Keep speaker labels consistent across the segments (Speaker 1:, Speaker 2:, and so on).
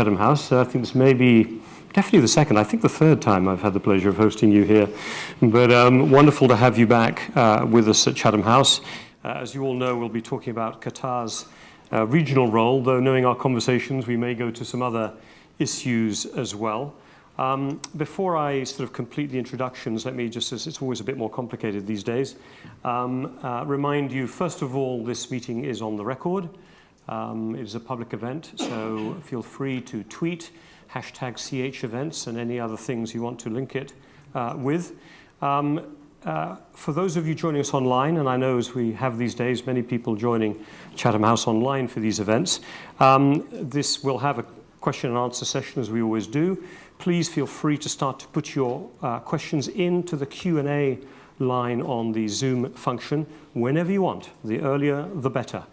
Speaker 1: Chatham House. I think this may be definitely the second, I think the third time I've had the pleasure of hosting you here. But wonderful to have you back with us at Chatham House. As you all know, we'll be talking about Qatar's regional role, though knowing our conversations, we may go to some other issues as well. Before I sort of complete the introductions, let me just, as it's always a bit more complicated these days, remind you, first of all, this meeting is on the record. It is a public event, so feel free to tweet #CHEvents and any other things you want to link it with. For those of you joining us online, and I know as we have these days, many people joining Chatham House online for these events, this will have a question and answer session as we always do. Please feel free to start to put your questions into the Q&A line on the Zoom function whenever you want. The earlier, the better.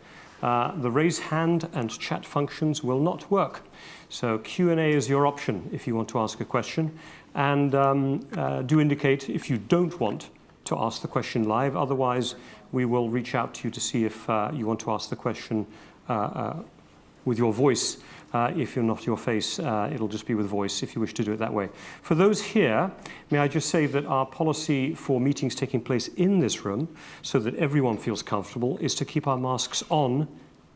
Speaker 1: The raise hand and chat functions will not work. So Q&A is your option if you want to ask a question. And do indicate if you don't want to ask the question live. Otherwise, we will reach out to you to see if you want to ask the question with your voice. If you're not your face, it'll just be with voice if you wish to do it that way. For those here, may I just say that our policy for meetings taking place in this room, so that everyone feels comfortable, is to keep our masks on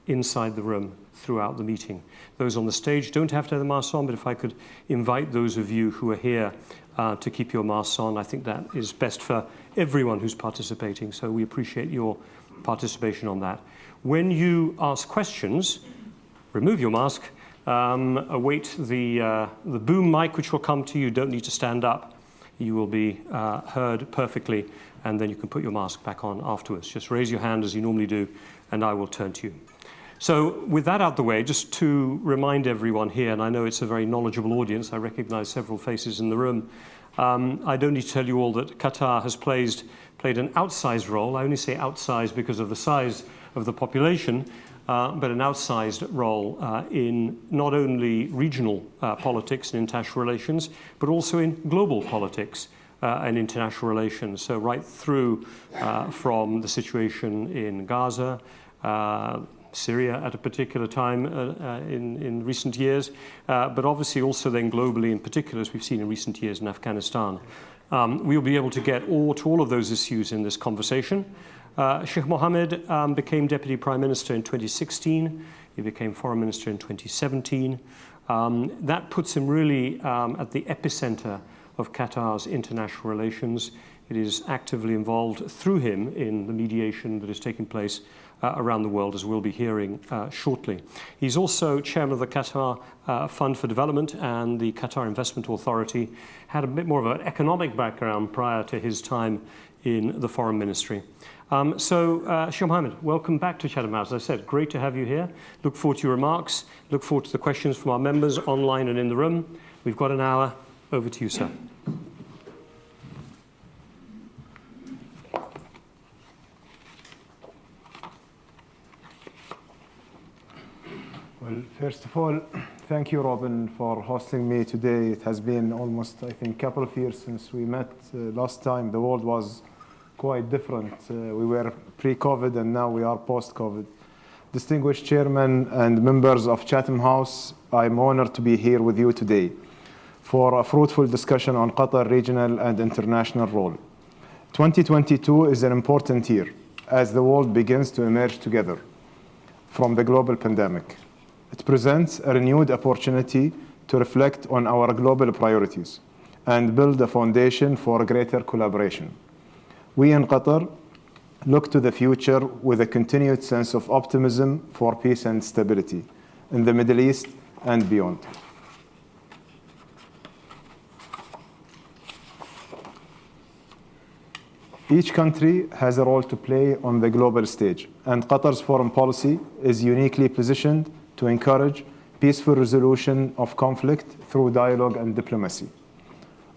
Speaker 1: inside the room throughout the meeting. Those on the stage don't have to have the masks on, but if I could invite those of you who are here to keep your masks on, I think that is best for everyone who's participating. So we appreciate your participation on that. When you ask questions, remove your mask. Await the boom mic, which will come to you. Don't need to stand up. You will be heard perfectly, and then you can put your mask back on afterwards. Just raise your hand as you normally do, and I will turn to you. So with that out the way, just to remind everyone here, and I know it's a very knowledgeable audience, I recognize several faces in the room. I don't need to tell you all that Qatar has played an outsized role. I only say outsized because of the size of the population, but an outsized role in not only regional politics and international relations, but also in global politics and international relations. So right through from the situation in Gaza, Syria at a particular time in recent years, but obviously also then globally in particular, as we've seen in recent years in Afghanistan. We'll be able to get to all of those issues in this conversation. Sheikh Mohammed became Deputy Prime Minister in 2016. He became Foreign Minister in 2017. That puts him really at the epicenter of Qatar's international relations. It is actively involved through him in the mediation that is taking place around the world, as we'll be hearing shortly. He's also chairman of the Qatar Fund for Development and the Qatar Investment Authority. Had a bit more of an economic background prior to his time in the Foreign Ministry. Sheikh Mohammed, welcome back to Chatham House. As I said, great to have you here. Look forward to your remarks. Look forward to the questions from our members online and in the room. We've got an hour. Over to you, sir.
Speaker 2: Well, first of all, thank you, Robin, for hosting me today. It has been almost, I think, a couple of years since we met last time. The world was quite different. We were pre-COVID and now we are post-COVID. Distinguished chairman and members of Chatham House, I'm honored to be here with you today for a fruitful discussion on Qatar regional and international role. 2022 is an important year as the world begins to emerge together from the global pandemic. It presents a renewed opportunity to reflect on our global priorities and build a foundation for greater collaboration. We in Qatar look to the future with a continued sense of optimism for peace and stability in the Middle East and beyond. Each country has a role to play on the global stage, and Qatar's foreign policy is uniquely positioned to encourage peaceful resolution of conflict through dialogue and diplomacy.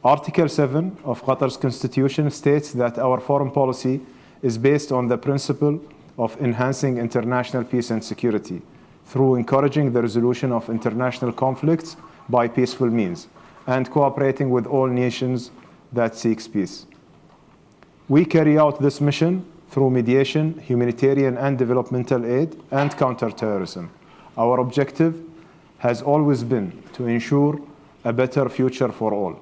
Speaker 2: Article 7 of Qatar's constitution states that our foreign policy is based on the principle of enhancing international peace and security through encouraging the resolution of international conflicts by peaceful means and cooperating with all nations that seeks peace. We carry out this mission through mediation, humanitarian and developmental aid, and counterterrorism. Our objective has always been to ensure a better future for all.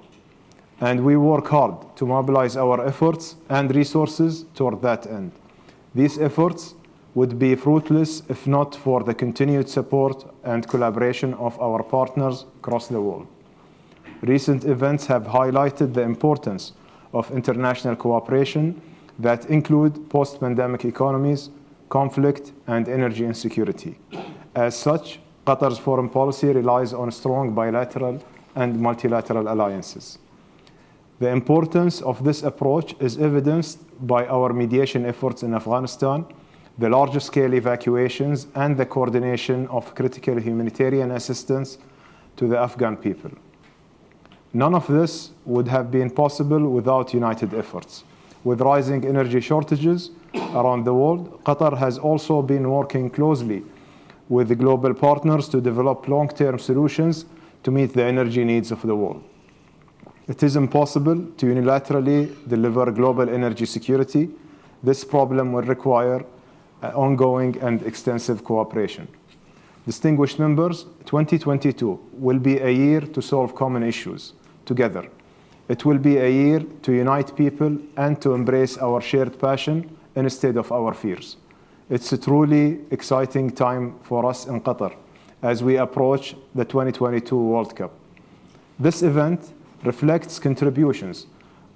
Speaker 2: And we work hard to mobilize our efforts and resources toward that end. These efforts would be fruitless if not for the continued support and collaboration of our partners across the world. Recent events have highlighted the importance of international cooperation that include post-pandemic economies, conflict, and energy insecurity. As such, Qatar's foreign policy relies on strong bilateral and multilateral alliances. The importance of this approach is evidenced by our mediation efforts in Afghanistan, the large-scale evacuations, and the coordination of critical humanitarian assistance to the Afghan people. None of this would have been possible without united efforts. With rising energy shortages around the world, Qatar has also been working closely with the global partners to develop long-term solutions to meet the energy needs of the world. It is impossible to unilaterally deliver global energy security. This problem will require ongoing and extensive cooperation. Distinguished members, 2022 will be a year to solve common issues together. It will be a year to unite people and to embrace our shared passion instead of our fears. It's a truly exciting time for us in Qatar as we approach the 2022 World Cup. This event reflects contributions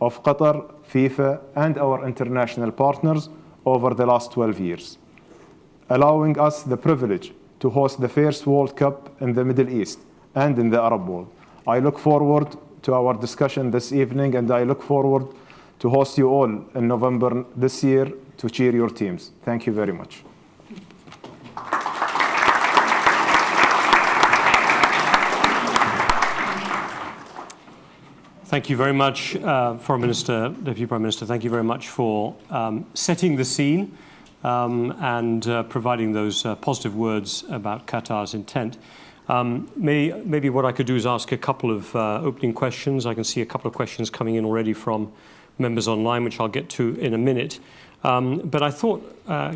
Speaker 2: of Qatar, FIFA, and our international partners over the last 12 years, allowing us the privilege to host the first World Cup in the Middle East and in the Arab world. I look forward to our discussion this evening, and I look forward to host you all in November this year to cheer your teams. Thank you very much.
Speaker 1: Thank you very much, Foreign Minister, Deputy Prime Minister. Thank you very much for setting the scene and providing those positive words about Qatar's intent. Maybe what I could do is ask a couple of opening questions. I can see a couple of questions coming in already from members online, which I'll get to in a minute. But I thought,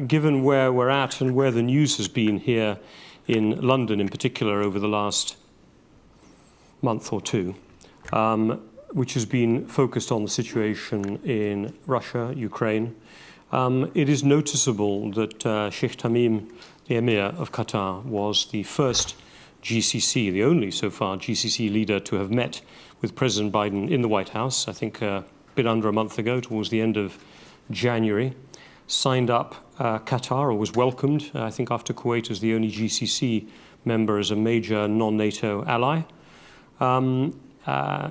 Speaker 1: given where we're at and where the news has been here in London in particular over the last month or two, which has been focused on the situation in Russia, Ukraine, it is noticeable that Sheikh Tamim, the Emir of Qatar, was the first GCC, the only so far GCC leader to have met with President Biden in the White House, I think a bit under a month ago, towards the end of January, signed up Qatar, or was welcomed, I think after Kuwait as the only GCC member as a major non-NATO ally.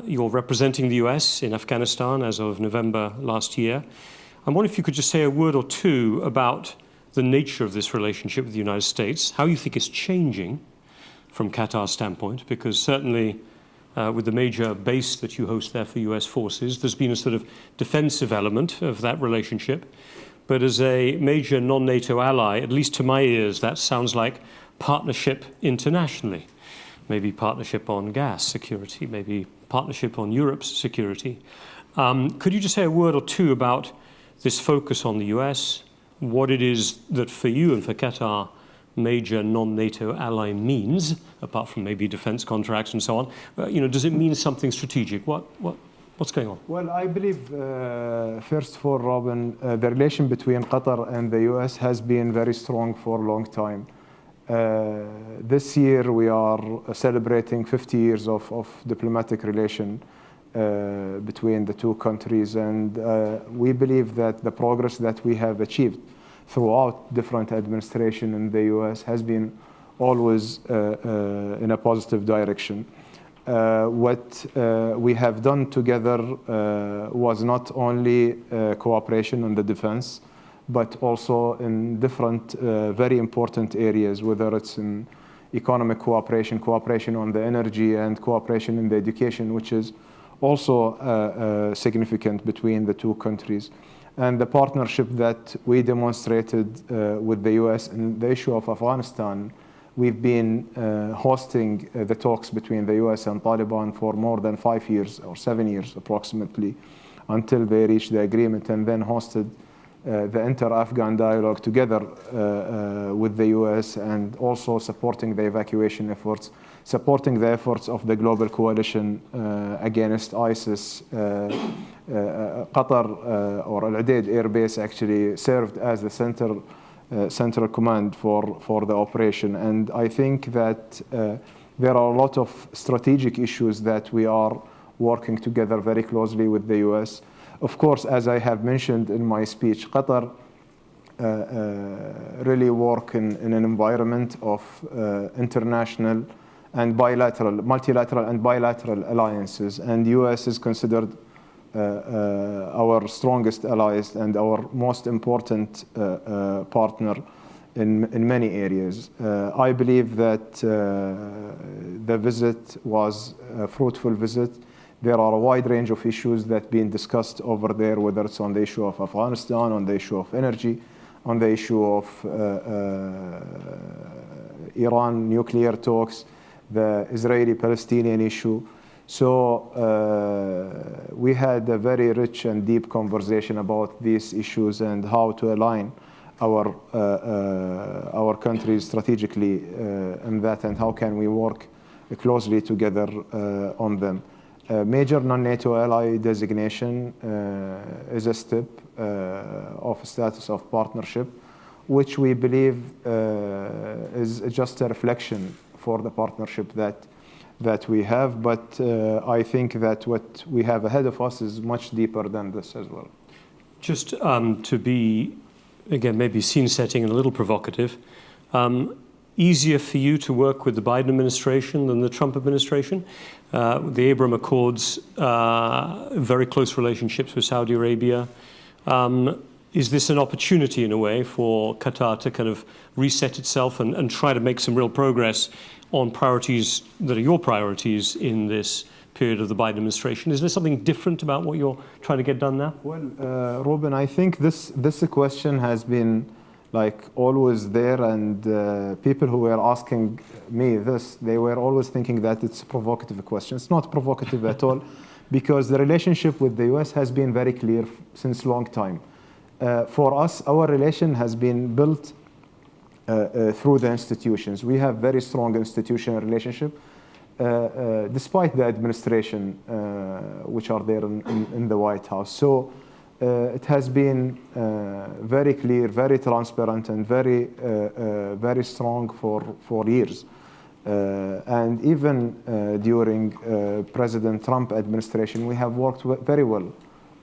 Speaker 1: You're representing the US in Afghanistan as of November last year. I wonder if you could just say a word or two about the nature of this relationship with the United States, how you think it's changing from Qatar's standpoint, because certainly with the major base that you host there for US forces, there's been a sort of defensive element of that relationship. But as a major non-NATO ally, at least to my ears, that sounds like partnership internationally. Maybe partnership on gas security, maybe partnership on Europe's security. Could you just say a word or two about this focus on the US, what it is that for you and for Qatar major non-NATO ally means, apart from maybe defense contracts and so on? Does it mean something strategic? What's going on?
Speaker 2: Well, I believe, first of all, Robin, the relation between Qatar and the US has been very strong for a long time. This year we are celebrating 50 years of diplomatic relation between the two countries, and we believe that the progress that we have achieved throughout different administrations in the US has been always in a positive direction. What we have done together was not only cooperation on the defense, but also in different very important areas, whether it's in economic cooperation, cooperation on the energy, and cooperation in the education, which is also significant between the two countries. And the partnership that we demonstrated with the US in the issue of Afghanistan, we've been hosting the talks between the US and Taliban for more than 5 years or 7 years approximately, until they reached the agreement, and then hosted the inter-Afghan dialogue together with the US, and also supporting the evacuation efforts. supporting the efforts of the global coalition against ISIS. Qatar or Al Udeid Air Base actually served as the central command for the operation. And I think that there are a lot of strategic issues that we are working together very closely with the US. Of course, as I have mentioned in my speech, Qatar really work in an environment of international and multilateral and bilateral alliances. And US is considered our strongest allies and our most important partner in many areas. I believe that the visit was a fruitful visit. There are a wide range of issues that being discussed over there, whether it's on the issue of Afghanistan, on the issue of energy, on the issue of Iran nuclear talks, the Israeli-Palestinian issue. So we had a very rich and deep conversation about these issues and how to align our countries strategically in that, and how can we work closely together on them. Major non-NATO ally designation is a step of status of partnership, which we believe is just a reflection for the partnership that we have. But I think that what we have ahead of us is much deeper than this as well.
Speaker 1: Just to be, again, maybe scene setting and a little provocative, easier for you to work with the Biden administration than the Trump administration? The Abraham Accords, very close relationships with Saudi Arabia. Is this an opportunity in a way for Qatar to kind of reset itself and try to make some real progress on priorities that are your priorities in this period of the Biden administration? Is there something different about what you're trying to get done now?
Speaker 2: Well, Ruben, I think this question has been like always there, and people who were asking me this, they were always thinking that it's a provocative question. It's not provocative at all, because the relationship with the US has been very clear since long time. For us, our relation has been built through the institutions. We have very strong institutional relationship, despite the administration which are there in the White House. So it has been very clear, very transparent, and very strong for years. And even during President Trump administration, we have worked very well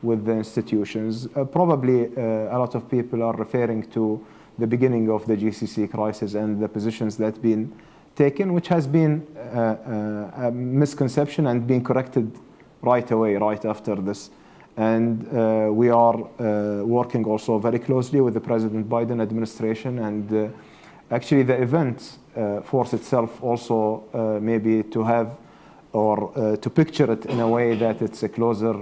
Speaker 2: with the institutions. Probably a lot of people are referring to the beginning of the GCC crisis and the positions that have been taken, which has been a misconception and being corrected right away, right after this. And we are working also very closely with the President Biden administration, and actually the event force itself also maybe to have or to picture it in a way that it's a closer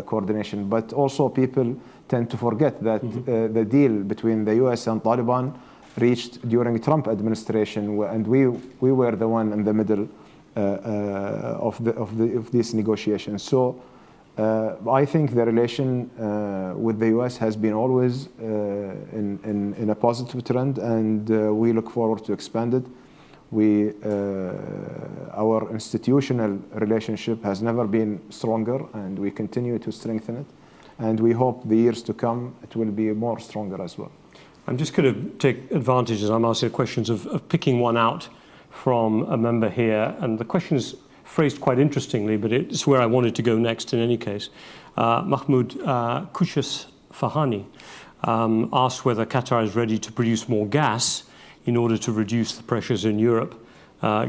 Speaker 2: coordination. But also people tend to forget that the deal between the US and Taliban reached during Trump administration, and we were the one in the middle of these negotiations. So I think the relation with the US has been always in a positive trend, and we look forward to expand it. Our institutional relationship has never been stronger, and we continue to strengthen it. And we hope the years to come it will be more stronger as well.
Speaker 1: I'm just going to take advantage, as I'm asking questions, of picking one out from a member here. And the question is phrased quite interestingly, but it's where I wanted to go next in any case. Mahmoud Kushas Fahani asked whether Qatar is ready to produce more gas in order to reduce the pressures in Europe,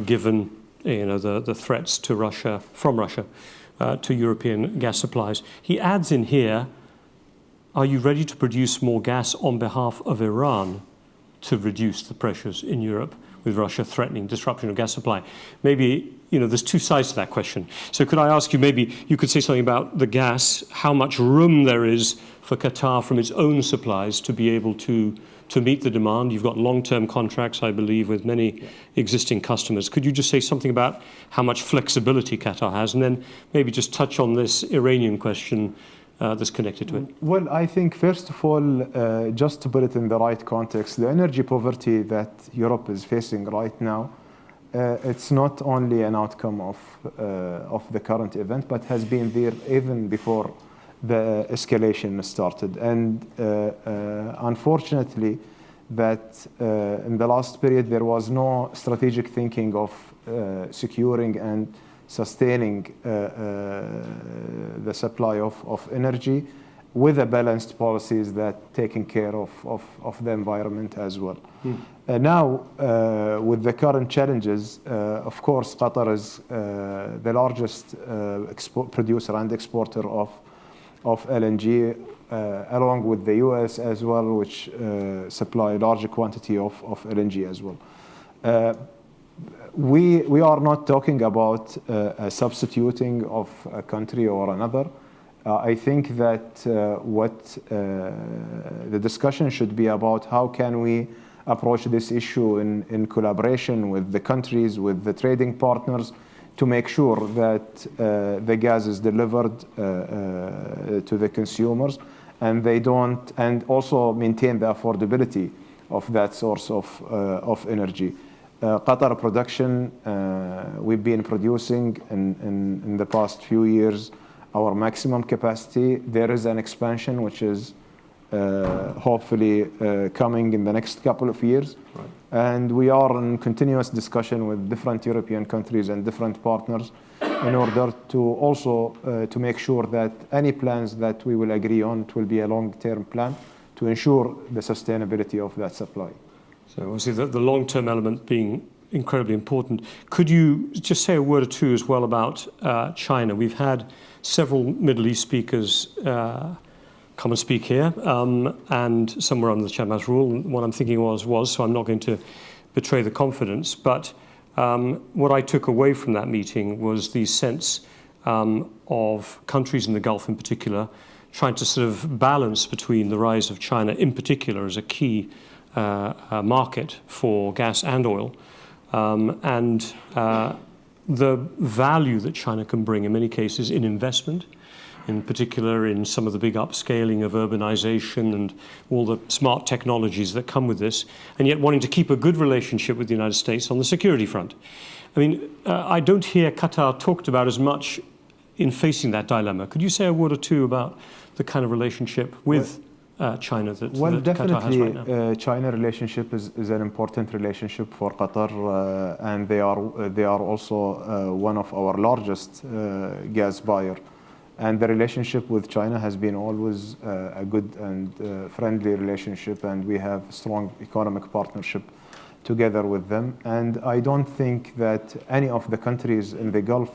Speaker 1: given the threats to Russia, from Russia, to European gas supplies. He adds in here, are you ready to produce more gas on behalf of Iran to reduce the pressures in Europe with Russia threatening disruption of gas supply? Maybe, there's two sides to that question. So could I ask you, maybe you could say something about the gas, how much room there is for Qatar from its own supplies to be able to meet the demand? You've got long-term contracts, I believe, with many existing customers. Could you just say something about how much flexibility Qatar has? And then maybe just touch on this Iranian question that's connected to it.
Speaker 2: Well, I think, first of all, just to put it in the right context, the energy poverty that Europe is facing right now it's not only an outcome of the current event, but has been there even before the escalation started. And unfortunately, that in the last period there was no strategic thinking of securing and sustaining the supply of energy with a balanced policies that taking care of the environment as well. Now, with the current challenges, of course, Qatar is the largest producer and exporter of LNG, along with the US as well, which supply a large quantity of LNG as well. We are not talking about substituting of a country or another. I think that what the discussion should be about, how can we approach this issue in collaboration with the countries, with the trading partners, to make sure that the gas is delivered to the consumers, and they don't, and also maintain the affordability of that source of energy. Qatar production, we've been producing in the past few years our maximum capacity. There is an expansion which is hopefully coming in the next couple of years. Right. And we are in continuous discussion with different European countries and different partners in order to also to make sure that any plans that we will agree on, it will be a long-term plan to ensure the sustainability of that supply.
Speaker 1: So obviously the long-term element being incredibly important. Could you just say a word or two as well about China? We've had several Middle East speakers come and speak here, and some were under the Chatham House rule. And what I'm thinking was, so I'm not going to betray the confidence, but what I took away from that meeting was the sense of countries in the Gulf in particular trying to sort of balance between the rise of China in particular as a key market for gas and oil, and the value that China can bring in many cases in investment, in particular in some of the big upscaling of urbanization and all the smart technologies that come with this, and yet wanting to keep a good relationship with the United States on the security front. I mean, I don't hear Qatar talked about as much in facing that dilemma. Could you say a word or two about the kind of relationship with China that Qatar has right now?
Speaker 2: China relationship is an important relationship for Qatar, and they are also one of our largest gas buyer. And the relationship with China has been always a good and friendly relationship, and we have strong economic partnership together with them. And I don't think that any of the countries in the Gulf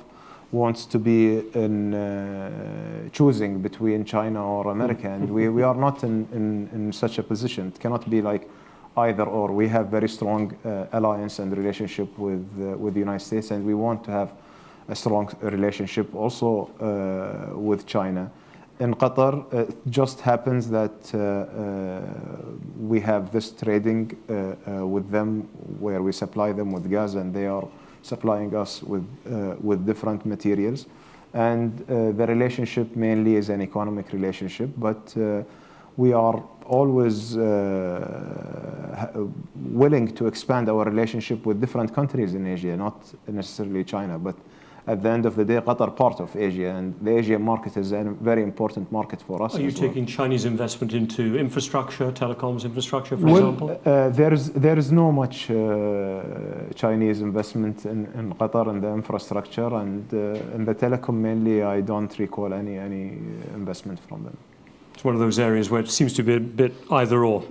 Speaker 2: wants to be in choosing between China or America, and we are not in such a position. It cannot be like either or. We have very strong alliance and relationship with the United States, and we want to have a strong relationship also with China. In Qatar, it just happens that we have this trading with them where we supply them with gas and they are supplying us with different materials. And the relationship mainly is an economic relationship, but we are always willing to expand our relationship with different countries in Asia, not necessarily China, but at the end of the day, Qatar part of Asia, and the Asian market is a very important market for us.
Speaker 1: Are you taking Chinese investment into infrastructure, telecoms infrastructure, for example?
Speaker 2: There is no much Chinese investment in Qatar in the infrastructure, and in the telecom mainly, I don't recall any investment from them.
Speaker 1: It's one of those areas where it seems to be a bit either or.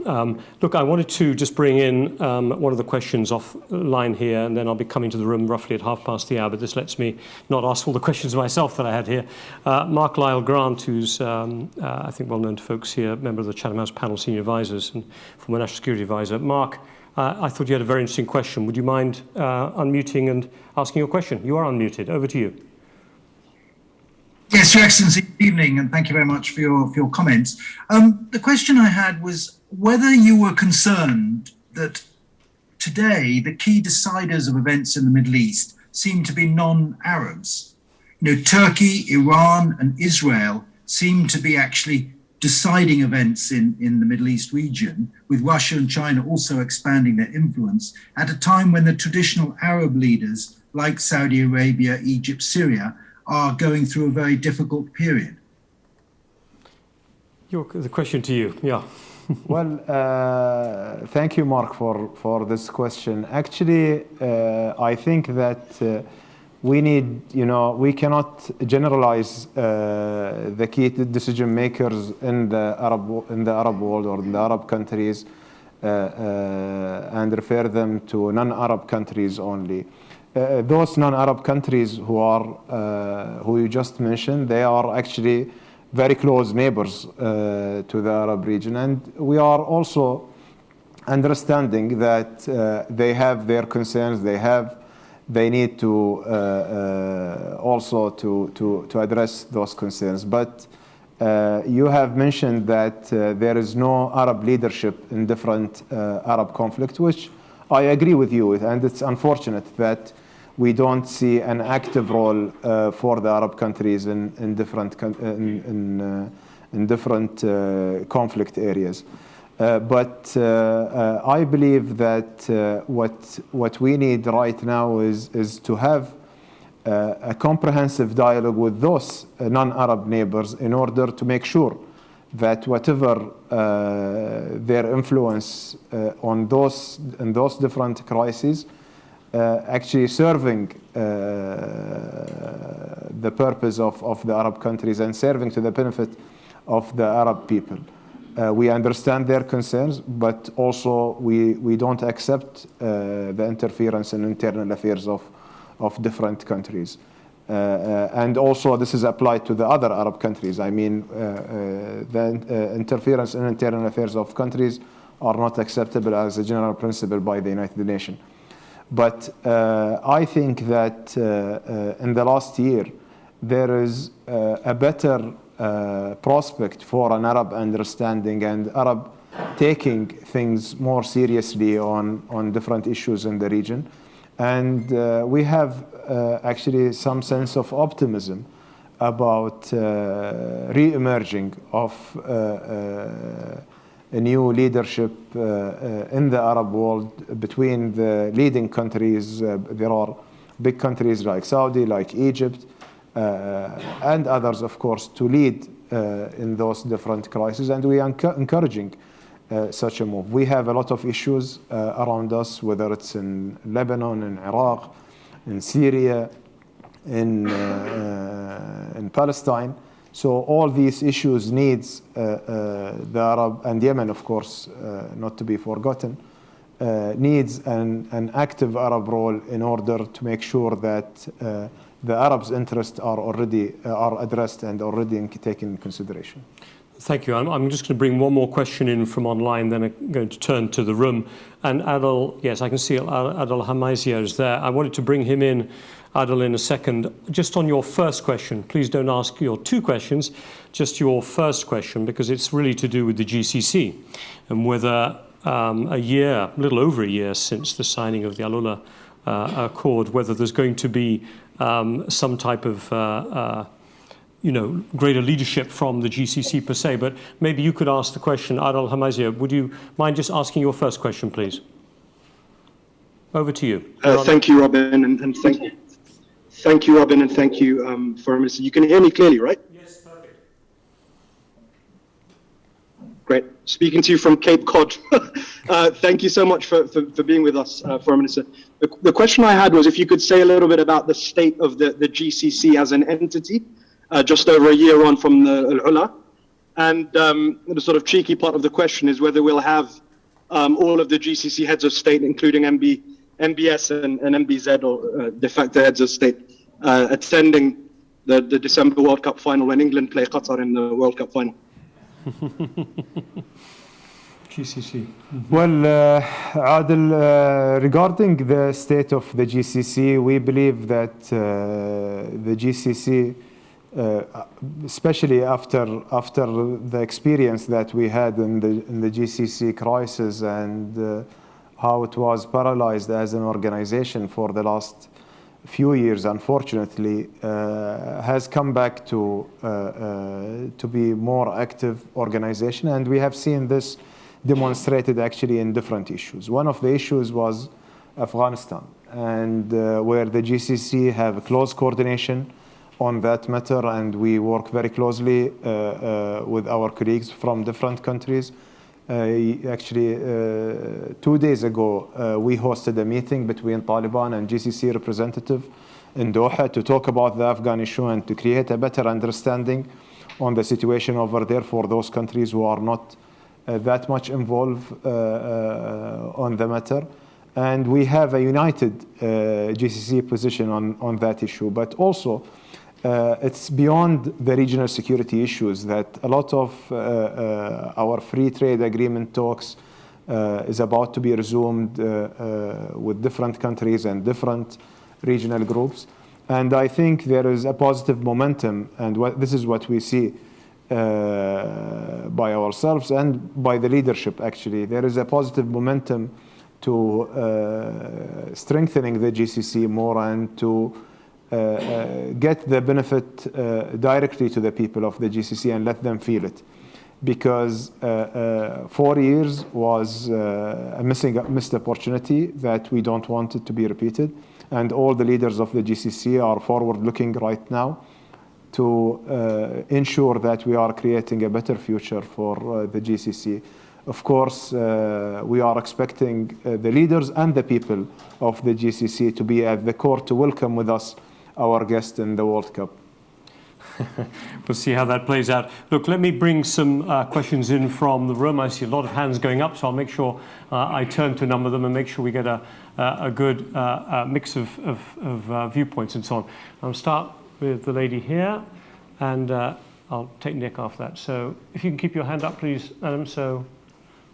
Speaker 1: Look, I wanted to just bring in one of the questions offline here, and then I'll be coming to the room roughly at 1:30, but this lets me not ask all the questions myself that I had here. Mark Lyle Grant, who's, I think, well known to folks here, member of the Chatham House panel, senior advisors, and former national security advisor. Mark, I thought you had a very interesting question. Would you mind unmuting and asking your question? You are unmuted. Over to you.
Speaker 3: Yes, Your Excellency, good evening, and thank you very much for your comments. The question I had was whether you were concerned that today the key deciders of events in the Middle East seem to be non-Arabs. You know, Turkey, Iran, and Israel seem to be actually deciding events in the Middle East region, with Russia and China also expanding their influence at a time when the traditional Arab leaders like Saudi Arabia, Egypt, Syria are going through a very difficult period?
Speaker 1: The question to you, yeah.
Speaker 2: Well, thank you, Mark, for this question. Actually, I think that we need, we cannot generalize the key decision makers in the Arab world or in the Arab countries and refer them to non-Arab countries only. Those non-Arab countries who you just mentioned, they are actually very close neighbors to the Arab region, and we are also understanding that they have their concerns. They need to also to address those concerns. But you have mentioned that there is no Arab leadership in different Arab conflicts, which I agree with you with, and it's unfortunate that we don't see an active role for the Arab countries in different conflict areas. But I believe that what we need right now is to have a comprehensive dialogue with those non-Arab neighbors in order to make sure that whatever their influence in those different crises actually serving the purpose of the Arab countries and serving to the benefit of the Arab people. We understand their concerns, but also we don't accept the interference in internal affairs of different countries. And also this is applied to the other Arab countries. I mean, the interference in internal affairs of countries are not acceptable as a general principle by the United Nations. But I think that in the last year, there is a better prospect for an Arab understanding and Arab taking things more seriously on different issues in the region. And we have actually some sense of optimism about re-emerging of a new leadership in the Arab world between the leading countries. There are big countries like Saudi, like Egypt, and others, of course, to lead in those different crises. And we are encouraging such a move. We have a lot of issues around us, whether it's in Lebanon, in Iraq, in Syria, in Palestine. So all these issues needs the Arab, and Yemen, of course, not to be forgotten, needs an active Arab role in order to make sure that the Arabs' interests are addressed and already taken in consideration.
Speaker 1: Thank you. I'm just going to bring one more question in from online, then I'm going to turn to the room. And Adel, yes, I can see Adel Hamaizia is there. I wanted to bring him in, Adel, in a second. Just on your first question, please don't ask your two questions, just your first question, because it's really to do with the GCC and whether a little over a year since the signing of the Al-Ula Accord, whether there's going to be some type of greater leadership from the GCC per se. But maybe you could ask the question, Adel Hamaizia, would you mind just asking your first question, please? Over to you.
Speaker 4: Thank you, Robin, and thank you, Robin, and thank you, Foreign Minister. You can hear me clearly, right?
Speaker 1: Yes, perfect.
Speaker 4: Great. Speaking to you from Cape Cod. Thank you so much for being with us, Foreign Minister. The question I had was if you could say a little bit about the state of the GCC as an entity, just over a year on from the Al-Ula. And the sort of cheeky part of the question is whether we'll have all of the GCC heads of state, including MBS and MBZ, or de facto heads of state, attending the December World Cup final when England play Qatar in the World Cup final.
Speaker 1: GCC.
Speaker 2: Well, Adel, regarding the state of the GCC, we believe that the GCC, especially after the experience that we had in the GCC crisis and how it was paralyzed as an organization for the last few years, unfortunately, has come back to be more active organization, and we have seen this demonstrated actually in different issues. One of the issues was Afghanistan, and where the GCC have close coordination on that matter, and we work very closely with our colleagues from different countries. Actually, 2 days ago, we hosted a meeting between Taliban and GCC representative in Doha to talk about the Afghan issue and to create a better understanding on the situation over there for those countries who are not that much involved on the matter. And we have a united GCC position on that issue. But also, it's beyond the regional security issues that a lot of our free trade agreement talks is about to be resumed with different countries and different regional groups. And I think there is a positive momentum, and this is what we see by ourselves and by the leadership, actually. There is a positive momentum to strengthening the GCC more and to get the benefit directly to the people of the GCC and let them feel it. Because 4 years was a missed opportunity that we don't want it to be repeated. And all the leaders of the GCC are forward-looking right now to ensure that we are creating a better future for the GCC. Of course, we are expecting the leaders and the people of the GCC to be at the core to welcome with us our guest in the World Cup.
Speaker 1: We'll see how that plays out. Look, let me bring some questions in from the room. I see a lot of hands going up, so I'll make sure I turn to a number of them and make sure we get a good mix of viewpoints and so on. I'll start with the lady here, and I'll take Nick after that. So if you can keep your hand up, please, Adam. So,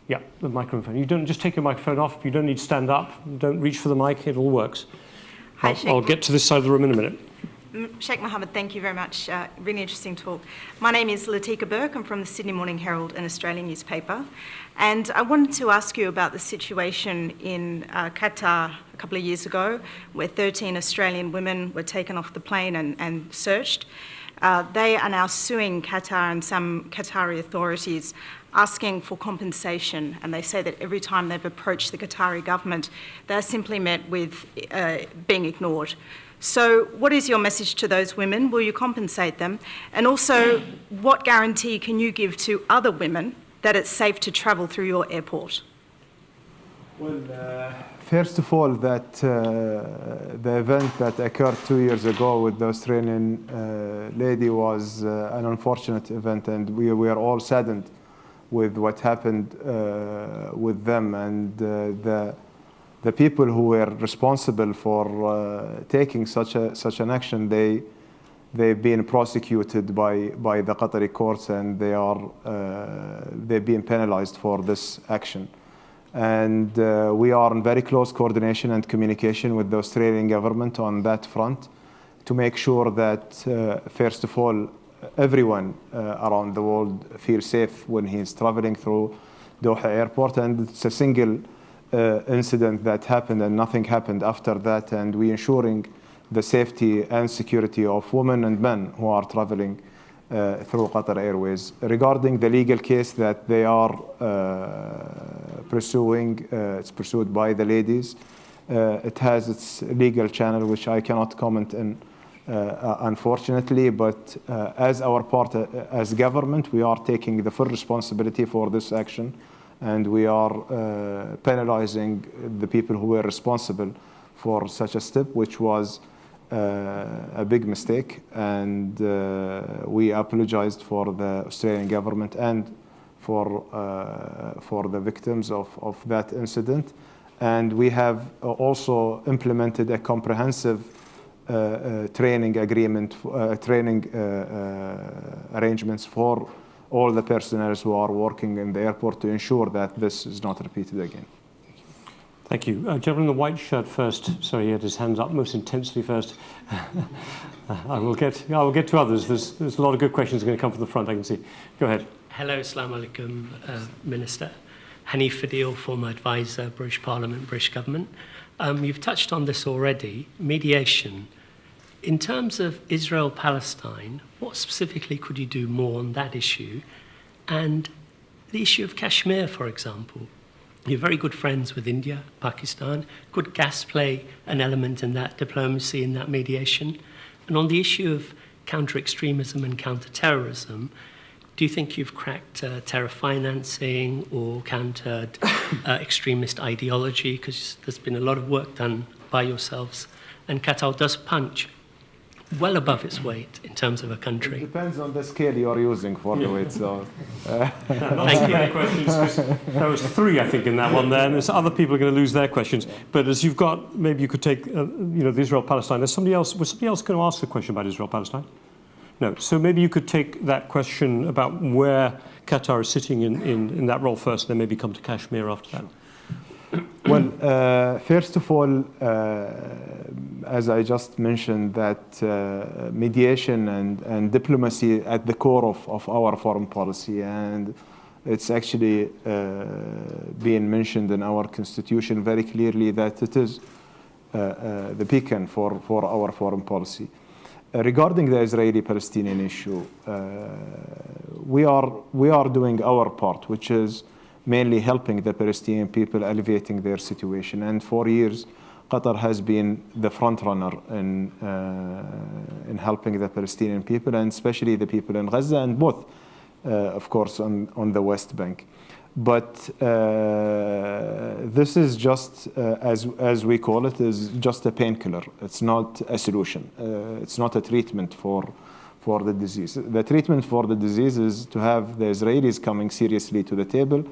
Speaker 1: yeah, the microphone. You don't just take your microphone off. You don't need to stand up. Don't reach for the mic. It all works.
Speaker 5: Hi,
Speaker 1: I'll get to this side of the room in a minute.
Speaker 5: Sheikh Mohammed, thank you very much. Really interesting talk. My name is Latika Burke. I'm from the Sydney Morning Herald, an Australian newspaper. And I wanted to ask you about the situation in Qatar a couple of years ago, where 13 Australian women were taken off the plane and searched. They are now suing Qatar and some Qatari authorities, asking for compensation, and they say that every time they've approached the Qatari government, they're simply met with being ignored. So what is your message to those women? Will you compensate them? And also, what guarantee can you give to other women that it's safe to travel through your airport?
Speaker 2: Well, first of all, that the event that occurred 2 years ago with the Australian lady was an unfortunate event, and we were all saddened with what happened with them, and the people who were responsible for taking such an action, they've been prosecuted by the Qatari courts, and they've been penalized for this action. And we are in very close coordination and communication with the Australian government on that front to make sure that, first of all, everyone around the world feels safe when he's traveling through Doha Airport. And it's a single incident that happened and nothing happened after that. And we're ensuring the safety and security of women and men who are traveling through Qatar Airways. Regarding the legal case that they are pursuing, it's pursued by the ladies. It has its legal channel, which I cannot comment on, unfortunately, but as our part, as government, we are taking the full responsibility for this action, and we are penalizing the people who were responsible for such a step, which was a big mistake, and we apologized for the Australian government and for the victims of that incident. And we have also implemented a comprehensive training agreement, arrangements for all the personnel who are working in the airport to ensure that this is not repeated again.
Speaker 1: Thank you. Gentleman in the white shirt first. Sorry, he had his hands up most intensely first. I will get to others. There's a lot of good questions going to come from the front, I can see. Go ahead.
Speaker 6: Hello, Assalamu alaikum, Minister. Hanif Fadil, former advisor, British Parliament, British Government. You've touched on this already, mediation. In terms of Israel-Palestine, what specifically could you do more on that issue? And the issue of Kashmir, for example. You're very good friends with India, Pakistan. Could gas play an element in that diplomacy, in that mediation? And on the issue of counter-extremism and counter-terrorism, do you think you've cracked terror financing or countered extremist ideology? Because there's been a lot of work done by yourselves. And Qatar does punch well above its weight in terms of a country.
Speaker 2: It depends on the scale you're using for the weight. So,
Speaker 6: Thank you.
Speaker 1: Questions. There was 3, I think, in that one there, and there's other people are going to lose their questions. But as you've got, maybe you could take, the Israel-Palestine. There's somebody else. Was somebody else going to ask a question about Israel-Palestine? No. So maybe you could take that question about where Qatar is sitting in that role first, then maybe come to Kashmir after that.
Speaker 2: Well, first of all, as I just mentioned, that mediation and diplomacy at the core of our foreign policy, and it's actually being mentioned in our constitution very clearly that it is the beacon for our foreign policy. Regarding the Israeli-Palestinian issue, we are doing our part, which is mainly helping the Palestinian people, alleviating their situation. And for years, Qatar has been the front runner in helping the Palestinian people, and especially the people in Gaza, and both, of course, on the West Bank. But this is just, as we call it, is just a painkiller. It's not a solution. It's not a treatment for the disease. The treatment for the disease is to have the Israelis coming seriously to the table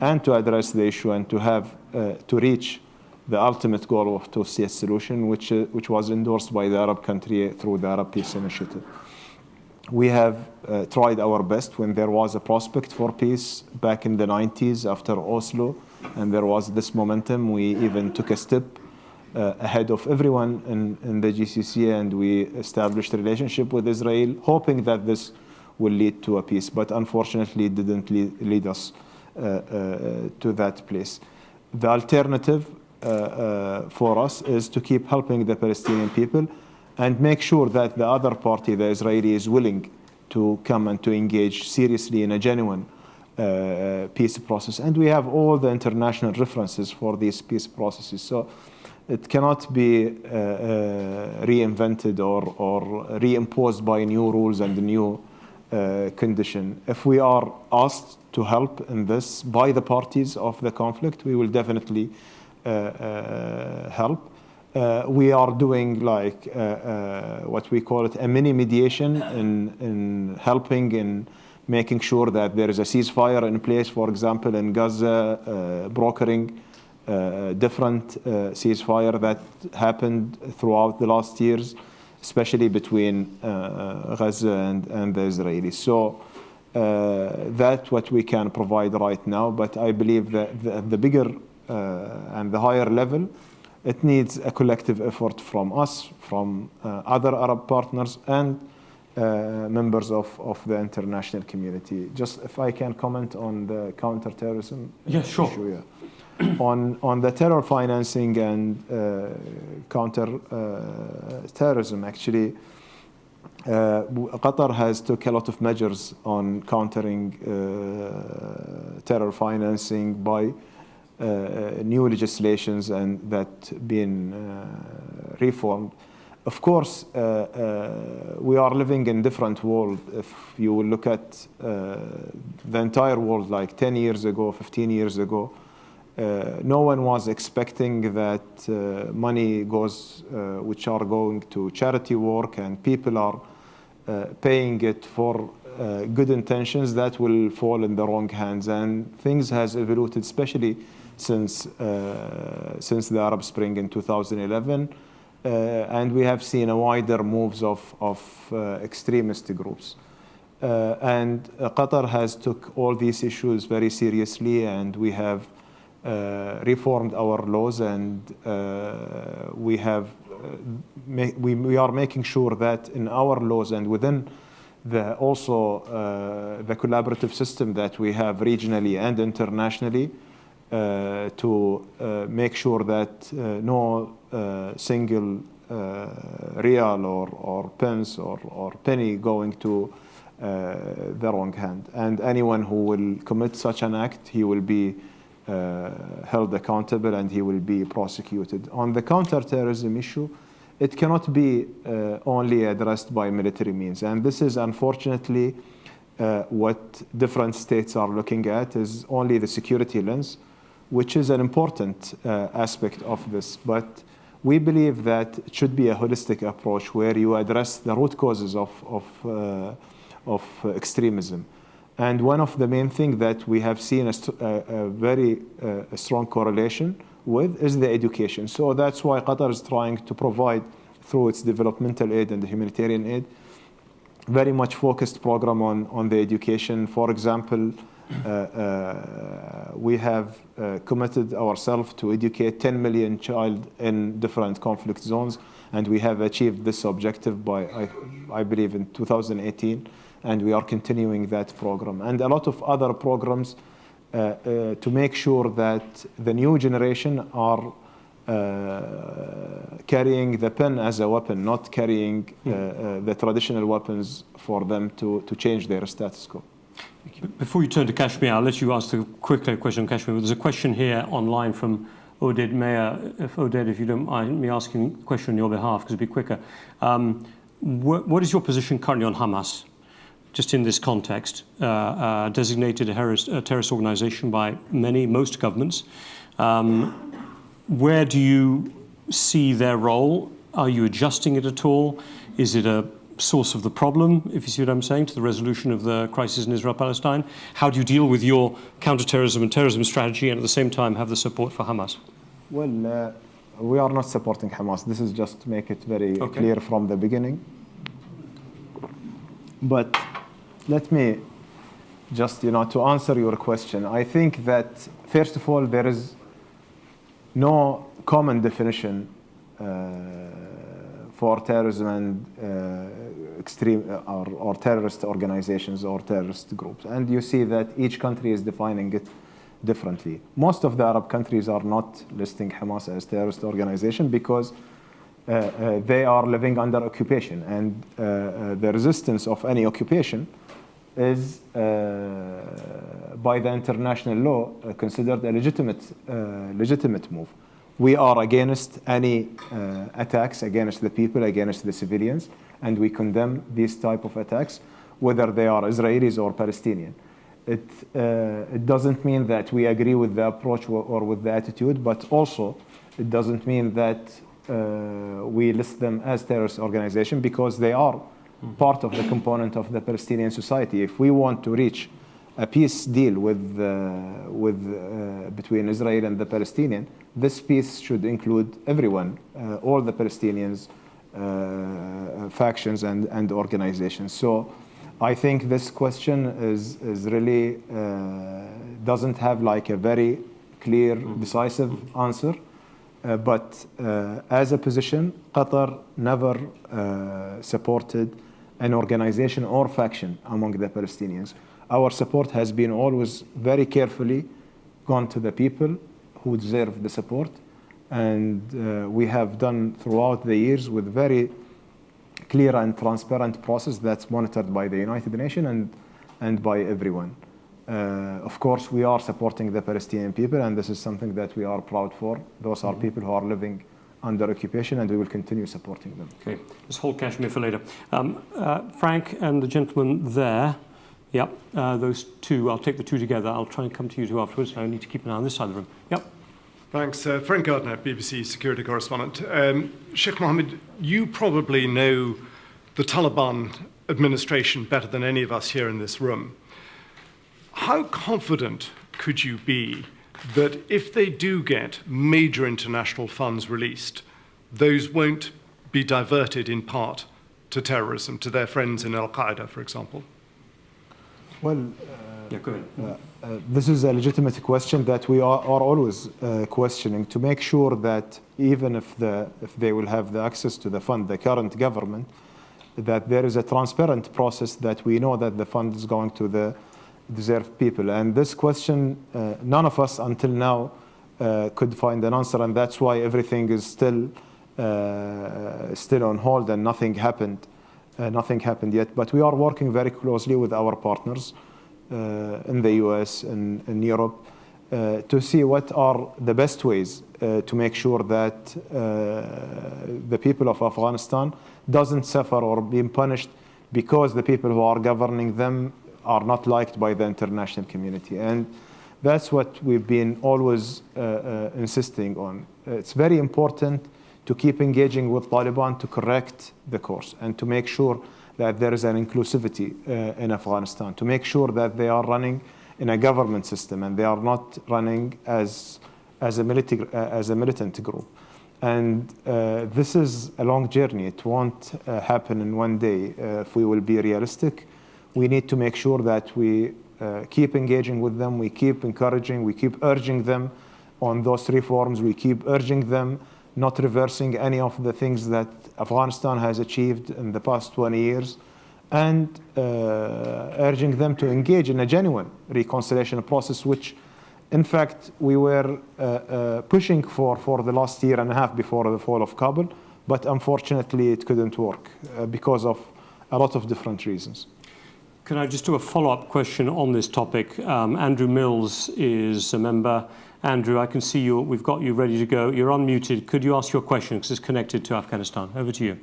Speaker 2: and to address the issue and to have to reach the ultimate goal of two-state solution, which was endorsed by the Arab country through the Arab Peace Initiative. We have tried our best when there was a prospect for peace back in the 90s after Oslo, and there was this momentum. We even took a step ahead of everyone in the GCC, and we established a relationship with Israel, hoping that this will lead to a peace, but unfortunately it didn't lead us to that place. The alternative for us is to keep helping the Palestinian people and make sure that the other party, the Israeli, is willing to come and to engage seriously in a genuine peace process. And we have all the international references for these peace processes. So it cannot be reinvented or reimposed by new rules and new condition. If we are asked to help in this by the parties of the conflict, we will definitely help. We are doing like what we call it a mini mediation in helping in making sure that there is a ceasefire in place, for example, in Gaza, brokering different ceasefire that happened throughout the last years, especially between Gaza and the Israelis. So that's what we can provide right now. But I believe that the bigger and the higher level, it needs a collective effort from us, from other Arab partners, and members of the international community. Just if I can comment on the counterterrorism issue. Yeah. On the terror financing and counter-terrorism, actually, Qatar has took a lot of measures on countering terror financing by new legislations and that being reformed. Of course, we are living in different world. If you look at the entire world, like 10 years ago, 15 years ago, no one was expecting that money goes, which are going to charity work, and people are paying it for good intentions that will fall in the wrong hands. And things has evolved, especially since the Arab Spring in 2011, and we have seen a wider moves of extremist groups. And Qatar has took all these issues very seriously, and we have reformed our laws, and we are making sure that in our laws and within the collaborative system that we have regionally and internationally, to make sure that no single real or pence or penny going to the wrong hand. And anyone who will commit such an act, he will be held accountable and he will be prosecuted. On the counterterrorism issue, it cannot be only addressed by military means. And this is unfortunately what different states are looking at is only the security lens, which is an important aspect of this. But we believe that it should be a holistic approach where you address the root causes of extremism. And one of the main things that we have seen a very strong correlation with is the education. So that's why Qatar is trying to provide, through its developmental aid and the humanitarian aid, very much focused program on the education. For example, we have committed ourselves to educate 10 million child in different conflict zones, and we have achieved this objective by, I believe, in 2018, and we are continuing that program. And a lot of other programs to make sure that the new generation are carrying the pen as a weapon, not carrying the traditional weapons for them to change their status quo.
Speaker 1: Before you turn to Kashmir, I'll let you ask the quick question on Kashmir. There's a question here online from Oded Mayer. Oded, if you don't mind me asking a question on your behalf, because it'll be quicker. What is your position currently on Hamas? Just in this context, designated a terrorist organization by most governments. Where do you see their role? Are you adjusting it at all? Is it a source of the problem, if you see what I'm saying, to the resolution of the crisis in Israel-Palestine? How do you deal with your counterterrorism and terrorism strategy and at the same time have the support for Hamas?
Speaker 2: Well, we are not supporting Hamas. This is just to make it very clear from the beginning. But let me just, to answer your question, I think that, first of all, there is no common definition for terrorism and extreme or terrorist organizations or terrorist groups. And you see that each country is defining it differently. Most of the Arab countries are not listing Hamas as terrorist organization because they are living under occupation, and the resistance of any occupation is by the international law considered a legitimate move. We are against any attacks against the people, against the civilians, and we condemn these type of attacks, whether they are Israelis or Palestinian. It doesn't mean that we agree with the approach or with the attitude, but also it doesn't mean that we list them as terrorist organization because they are part of the component of the Palestinian society. If we want to reach a peace deal between Israel and the Palestinian, this peace should include everyone, all the Palestinians, factions and organizations. So I think this question is really doesn't have like a very clear, decisive answer. But as a position, Qatar never supported an organization or faction among the Palestinians. Our support has been always very carefully gone to the people who deserve the support. And we have done throughout the years with very clear and transparent process that's monitored by the United Nations and by everyone. Of course, we are supporting the Palestinian people, and this is something that we are proud for. Those are people who are living under occupation, and we will continue supporting them.
Speaker 1: Okay, let's hold Kashmir for later. Frank and the gentleman there. Yep, those two, I'll take the two together. I'll try and come to you two afterwards. I need to keep an eye on this side of the room. Yep.
Speaker 7: Thanks. Frank Gardner, BBC security correspondent. Sheikh Mohammed, you probably know the Taliban administration better than any of us here in this room. How confident could you be that if they do get major international funds released, those won't be diverted in part to terrorism, to their friends in Al-Qaeda, for example?
Speaker 2: Well,
Speaker 1: yeah, go ahead.
Speaker 2: This is a legitimate question that we are always questioning to make sure that even if they will have the access to the fund, the current government, that there is a transparent process that we know that the fund is going to the deserved people. And this question, none of us until now could find an answer, and that's why everything is still on hold and nothing happened yet. But we are working very closely with our partners in the US and in Europe to see what are the best ways to make sure that the people of Afghanistan doesn't suffer or being punished because the people who are governing them are not liked by the international community. And that's what we've been always insisting on. It's very important to keep engaging with Taliban to correct the course and to make sure that there is an inclusivity in Afghanistan, to make sure that they are running in a government system and they are not running as a militant group. And this is a long journey. It won't happen in one day. If we will be realistic, we need to make sure that we keep engaging with them, we keep encouraging, we keep urging them on those reforms, we keep urging them not reversing any of the things that Afghanistan has achieved in the past 20 years, and urging them to engage in a genuine reconciliation process, which in fact we were pushing for the last year and a half before the fall of Kabul, but unfortunately it couldn't work because of a lot of different reasons.
Speaker 1: Can I just do a follow-up question on this topic? Andrew Mills is a member. Andrew, I can see you. We've got you ready to go. You're unmuted. Could you ask your question because it's connected to Afghanistan? Over to you.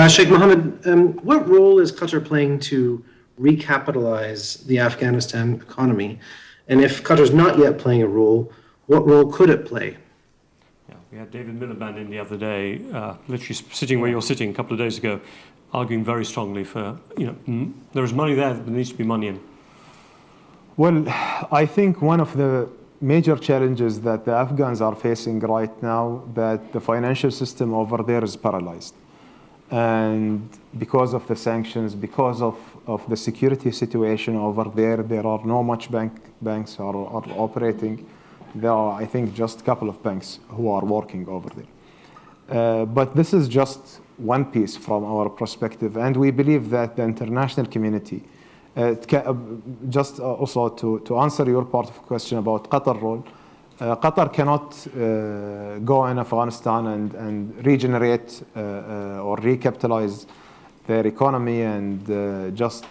Speaker 8: Sheikh Mohammed, what role is Qatar playing to recapitalize the Afghanistan economy? And if Qatar's not yet playing a role, what role could it play?
Speaker 1: Yeah, we had David Miliband in the other day, literally sitting where you're sitting a couple of days ago, arguing very strongly for, there is money there, but there needs to be money in.
Speaker 2: Well, I think one of the major challenges that the Afghans are facing right now, that the financial system over there is paralyzed. And because of the sanctions, because of the security situation over there are no much banks are operating. There are, I think, just a couple of banks who are working over there. But this is just one piece from our perspective. And we believe that the international community, just also to answer your part of the question about Qatar role, Qatar cannot go in Afghanistan and regenerate or recapitalize their economy and just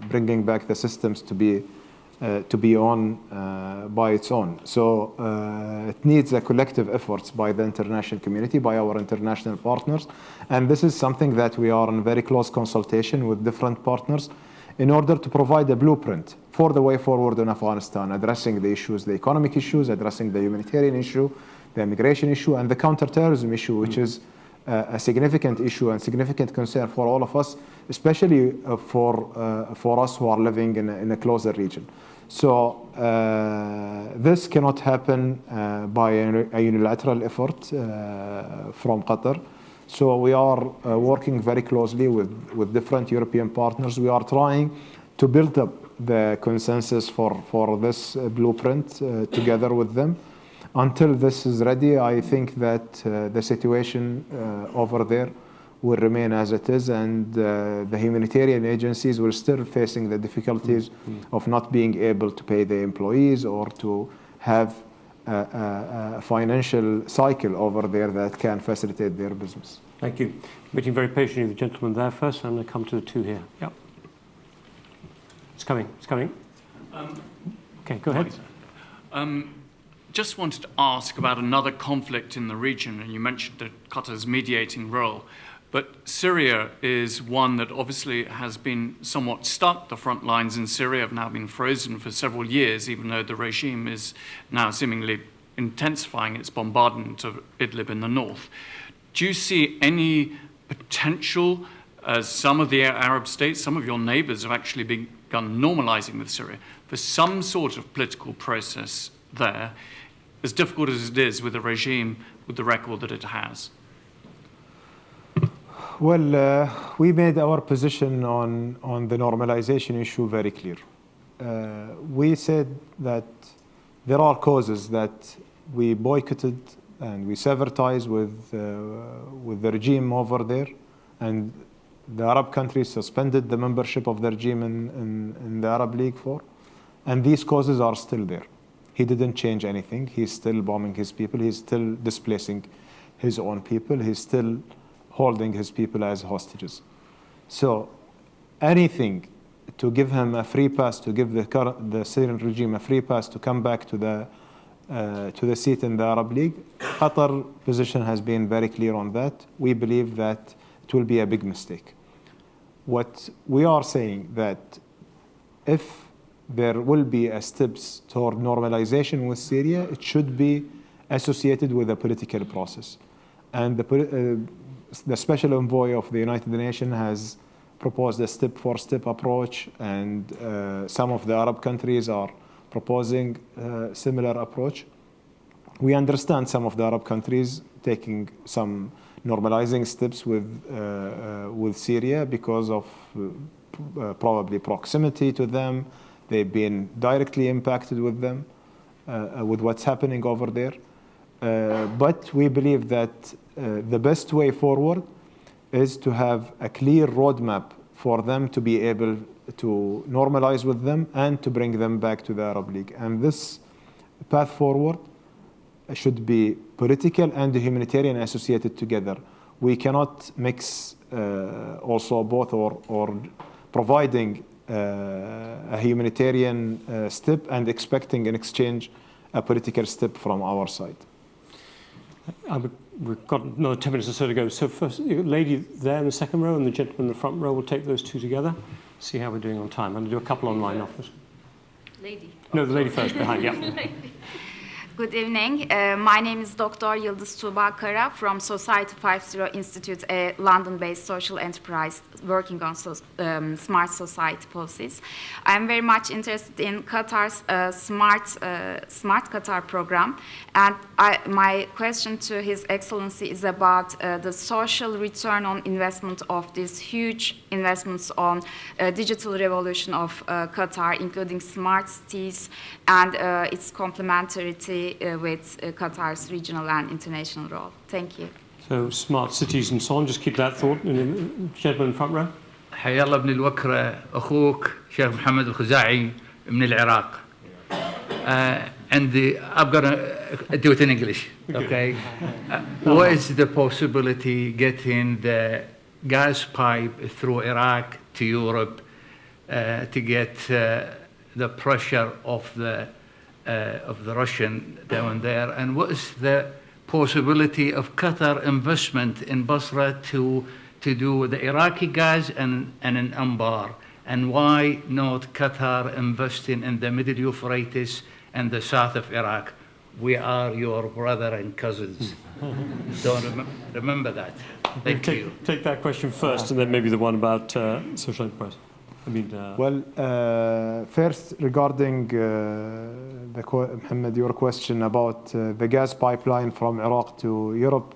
Speaker 2: bringing back the systems to be on by its own. So it needs a collective efforts by the international community, by our international partners, and this is something that we are in very close consultation with different partners in order to provide a blueprint for the way forward in Afghanistan, addressing the issues, the economic issues, addressing the humanitarian issue, the immigration issue, and the counterterrorism issue, which is a significant issue and significant concern for all of us, especially for us who are living in a closer region. So this cannot happen by a unilateral effort from Qatar. So we are working very closely with different European partners. We are trying to build up the consensus for this blueprint together with them. Until this is ready, I think that the situation over there will remain as it is, and the humanitarian agencies will still facing the difficulties of not being able to pay their employees or to have a financial cycle over there that can facilitate their business.
Speaker 1: Thank you. Waiting very patiently, the gentleman there first. I'm going to come to the two here. Yep. It's coming. Okay, go ahead.
Speaker 9: Just wanted to ask about another conflict in the region, and you mentioned that Qatar's mediating role. But Syria is one that obviously has been somewhat stuck. The front lines in Syria have now been frozen for several years, even though the regime is now seemingly intensifying its bombardment of Idlib in the north. Do you see any potential, as some of the Arab states, some of your neighbors have actually begun normalizing with Syria, for some sort of political process there, as difficult as it is with a regime with the record that it has?
Speaker 2: Well, we made our position on the normalization issue very clear. We said that there are causes that we boycotted and we severed ties with the regime over there, and the Arab countries suspended the membership of the regime in the Arab League for. And these causes are still there. He didn't change anything. He's still bombing his people. He's still displacing his own people. He's still holding his people as hostages. So anything to give him a free pass, to give the Syrian regime a free pass to come back to the seat in the Arab League, Qatar position has been very clear on that. We believe that it will be a big mistake. What we are saying that if there will be a steps toward normalization with Syria, it should be associated with a political process. And the special envoy of the United Nations has proposed a step-for-step approach, and some of the Arab countries are proposing a similar approach. We understand some of the Arab countries taking some normalizing steps with Syria because of probably proximity to them. They've been directly impacted with them, with what's happening over there. But we believe that the best way forward is to have a clear roadmap for them to be able to normalize with them and to bring them back to the Arab League. And this path forward should be political and humanitarian associated together. We cannot mix also both or providing a humanitarian step and expecting in exchange a political step from our side.
Speaker 1: We've got another 10 minutes or so to go. So first, the lady there in the second row and the gentleman in the front row, we'll take those two together, see how we're doing on time. I'm going to do a couple online offers.
Speaker 10: Lady.
Speaker 1: No, the lady first, behind, yeah.
Speaker 10: Good evening. My name is Dr. Yıldız Tuğba Kara from Society 50 Institute, a London-based social enterprise working on smart society policies. I'm very much interested in Qatar's Smart Qatar program, and my question to His Excellency is about the social return on investment of these huge investments on digital revolution of Qatar, including smart cities and its complementarity with Qatar's regional and international role. Thank you.
Speaker 1: So smart cities and so on, just keep that thought. Gentleman in front row.
Speaker 11: حيا الله ابن الوكرة أخوك شيخ محمد الخزاعي من العراق. And I'm gonna do it in English, okay? What is the possibility getting the gas pipe through Iraq to Europe to get the pressure of the Russian down there, and what is the possibility of Qatar investment in Basra to do the Iraqi gas and in Anbar, and why not Qatar investing in the Middle Euphrates and the south of Iraq? We are your brother and cousins. Don't remember that. Thank you.
Speaker 1: Take that question first, and then maybe the one about social enterprise.
Speaker 2: First, regarding Mohammed, your question about the gas pipeline from Iraq to Europe,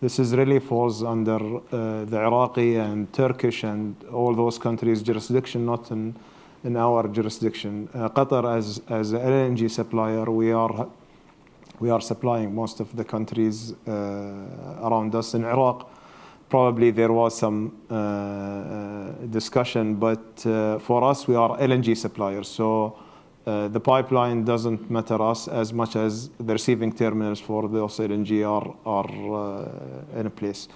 Speaker 2: this is really falls under the Iraqi and Turkish and all those countries' jurisdiction, not in our jurisdiction. Qatar, as an LNG supplier, we are supplying most of the countries around us. In Iraq, probably there was some discussion, but for us, we are LNG suppliers. So the pipeline doesn't matter us as much as the receiving terminals for those LNG are in place.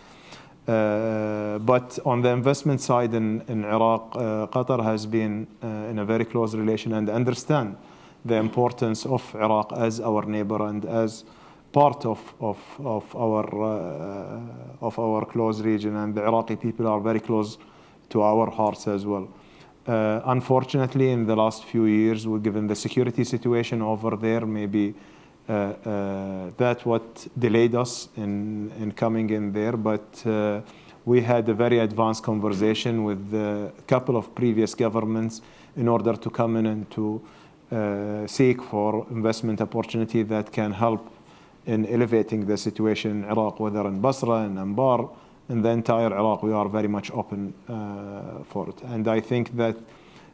Speaker 2: But on the investment side in Iraq, Qatar has been in a very close relation and understand the importance of Iraq as our neighbor and as part of our close region, and the Iraqi people are very close to our hearts as well. Unfortunately, in the last few years, given the security situation over there, maybe that's what delayed us in coming in there. But we had a very advanced conversation with a couple of previous governments in order to come in and to seek for investment opportunity that can help in elevating the situation in Iraq, whether in Basra and Anbar, in the entire Iraq. We are very much open for it. And I think that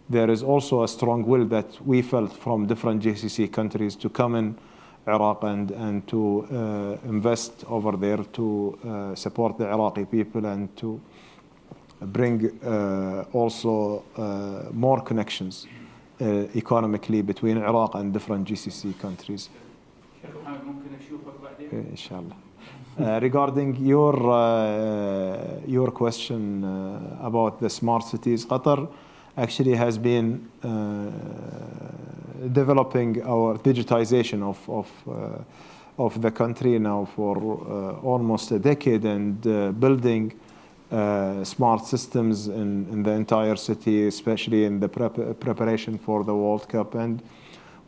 Speaker 2: there is also a strong will that we felt from different GCC countries to come in Iraq and to invest over there to support the Iraqi people and to bring also more connections economically between Iraq and different GCC countries. Inshallah. Regarding your question about the smart cities, Qatar actually has been developing our digitization of the country now for almost a decade, and building smart systems in the entire city, especially in the preparation for the World Cup. And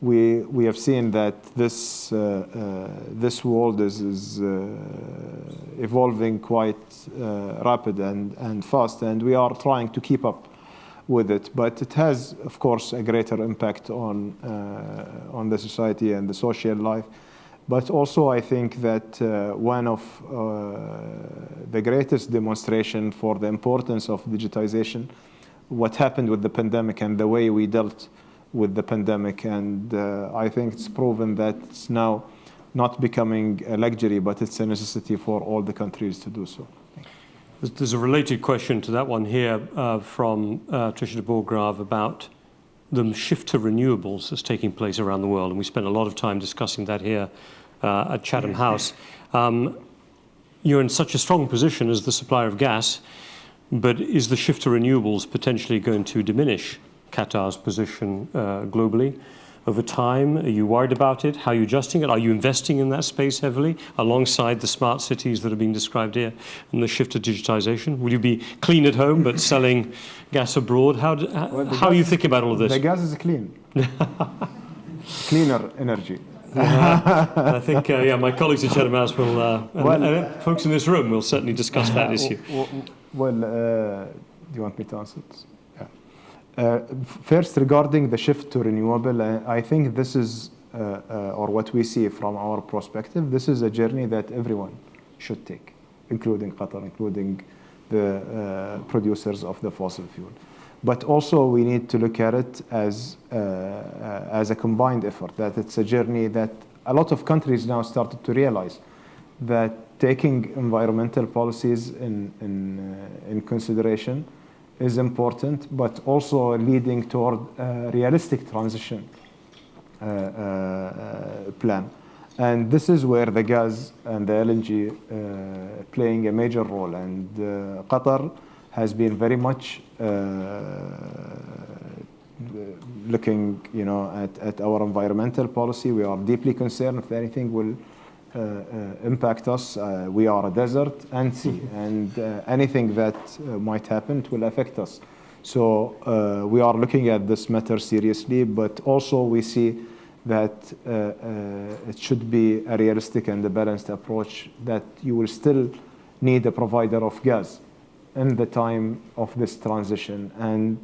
Speaker 2: we have seen that this world is evolving quite rapid and fast, and we are trying to keep up with it. But it has, of course, a greater impact on the society and the social life. But also, I think that one of the greatest demonstration for the importance of digitization, what happened with the pandemic and the way we dealt with the pandemic. And I think it's proven that it's now not becoming a luxury, but it's a necessity for all the countries to do so.
Speaker 1: There's a related question to that one here from Tricia de Bourgrave about the shift to renewables that's taking place around the world. And we spent a lot of time discussing that here at Chatham House. You're in such a strong position as the supplier of gas, but is the shift to renewables potentially going to diminish Qatar's position globally over time? Are you worried about it? How are you adjusting it? Are you investing in that space heavily alongside the smart cities that are being described here and the shift to digitization? Will you be clean at home but selling gas abroad? How are you thinking about all of this?
Speaker 2: The gas is clean. Cleaner energy.
Speaker 1: I think, my colleagues at Chatham House will, and folks in this room will certainly discuss that issue.
Speaker 2: Well, do you want me to answer this? First, regarding the shift to renewable, I think this is, or what we see from our perspective, this is a journey that everyone should take, including Qatar, including the producers of the fossil fuel. But also we need to look at it as a combined effort, that it's a journey that a lot of countries now started to realize that taking environmental policies in consideration is important, but also leading toward a realistic transition plan. And this is where the gas and the LNG playing a major role. And Qatar has been very much looking, at our environmental policy. We are deeply concerned if anything will impact us. We are a desert and sea, and anything that might happen will affect us. So we are looking at this matter seriously, but also we see that it should be a realistic and a balanced approach, that you will still need a provider of gas in the time of this transition. And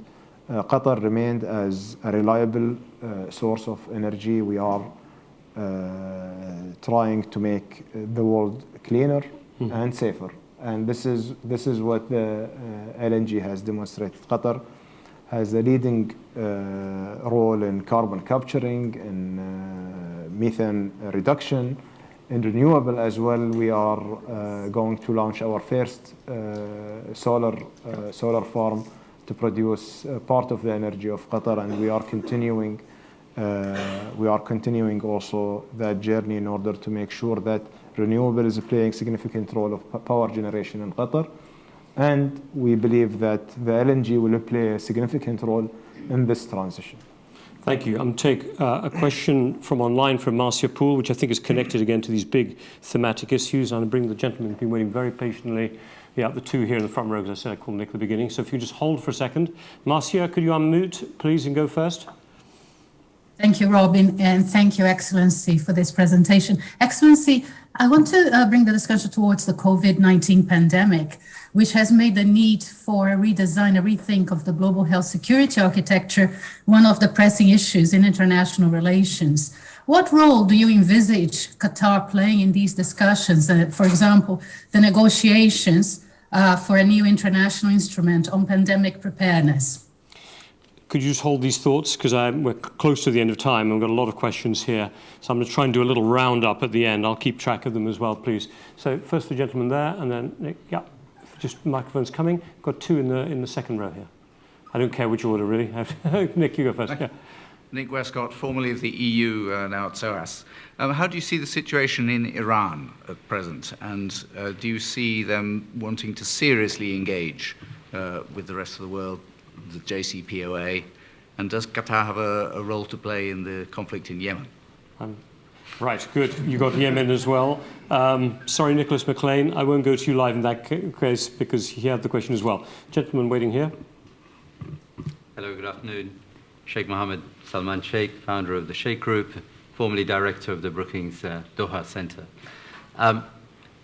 Speaker 2: Qatar remained as a reliable source of energy. We are trying to make the world cleaner and safer. And this is what the LNG has demonstrated. Qatar has a leading role in carbon capturing, in methane reduction, in renewable as well. We are going to launch our first solar farm to produce part of the energy of Qatar, and we are continuing also that journey in order to make sure that renewable is playing a significant role of power generation in Qatar. And we believe that the LNG will play a significant role in this transition.
Speaker 1: Thank you. I'm going to take a question from online from Marcia Poole, which I think is connected again to these big thematic issues. I'm going to bring the gentleman who's been waiting very patiently. Yeah, the two here in the front row, as I said, I called Nick at the beginning. So if you just hold for a second. Marcia, could you unmute, please, and go first?
Speaker 12: Thank you, Robin, and thank you, Excellency, for this presentation. Excellency, I want to bring the discussion towards the COVID-19 pandemic, which has made the need for a redesign, a rethink of the global health security architecture one of the pressing issues in international relations. What role do you envisage Qatar playing in these discussions? For example, the negotiations for a new international instrument on pandemic preparedness.
Speaker 1: Could you just hold these thoughts? Because we're close to the end of time. I've got a lot of questions here. So I'm going to try and do a little roundup at the end. I'll keep track of them as well, please. So first the gentleman there, and then Nick. Yeah, just microphones coming. Got two in the second row here. I don't care which order, really. Nick, you go first. Yeah.
Speaker 13: Nick Westcott, formerly of the EU, now at SOAS. How do you see the situation in Iran at present? And do you see them wanting to seriously engage with the rest of the world, the JCPOA? And does Qatar have a role to play in the conflict in Yemen?
Speaker 1: Right, good. You got Yemen as well. Sorry, Nicholas McLean, I won't go to you live in that case because he had the question as well. Gentleman waiting here.
Speaker 14: Hello, good afternoon. Sheikh Mohammed Salman Sheikh, founder of the Sheikh Group, formerly director of the Brookings Doha Center.